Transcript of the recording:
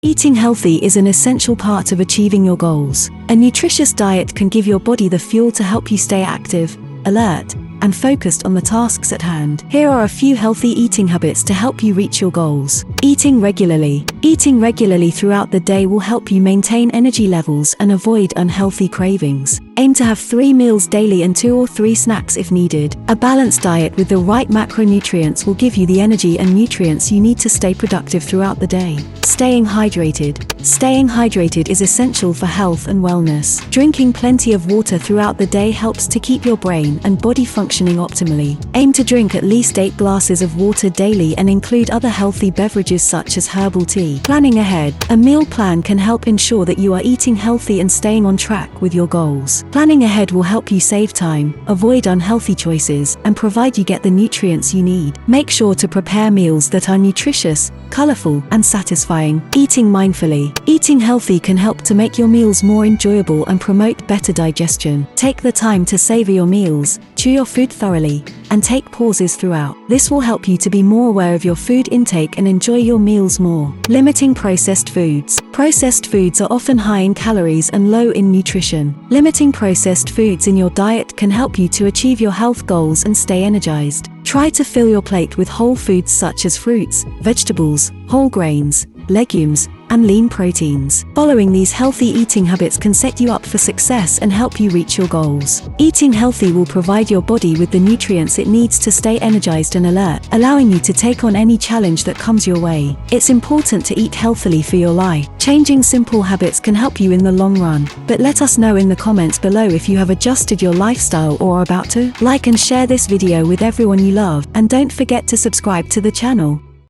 Eating healthy is an essential part of achieving your goals. A nutritious diet can give your body the fuel to help you stay active, alert, and focused on the tasks at hand. Here are a few healthy eating habits to help you reach your goals. Eating regularly. Eating regularly throughout the day will help you maintain energy levels and avoid unhealthy cravings. Aim to have 3 meals daily and 2 or 3 snacks if needed. A balanced diet with the right macronutrients will give you the energy and nutrients you need to stay productive throughout the day. Staying hydrated. Staying hydrated is essential for health and wellness. Drinking plenty of water throughout the day helps to keep your brain and body functioning optimally. Aim to drink at least 8 glasses of water daily and include other healthy beverages such as herbal tea. Planning ahead. A meal plan can help ensure that you are eating healthy and staying on track with your goals. Planning ahead will help you save time, avoid unhealthy choices, and provide you get the nutrients you need. Make sure to prepare meals that are nutritious, colorful, and satisfying. Eating mindfully. Eating healthy can help to make your meals more enjoyable and promote better digestion. Take the time to savor your meals, chew your food thoroughly, and take pauses throughout. This will help you to be more aware of your food intake and enjoy your meals more. Limiting processed foods. Processed foods are often high in calories and low in nutrition. Limiting processed foods in your diet can help you to achieve your health goals and stay energized. Try to fill your plate with whole foods such as fruits, vegetables, whole grains, legumes, and lean proteins. Following these healthy eating habits can set you up for success and help you reach your goals. Eating healthy will provide your body with the nutrients it needs to stay energized and alert, allowing you to take on any challenge that comes your way. It's important to eat healthily for your life. Changing simple habits can help you in the long run. But let us know in the comments below if you have adjusted your lifestyle or are about to. Like and share this video with everyone you love, and don't forget to subscribe to the channel.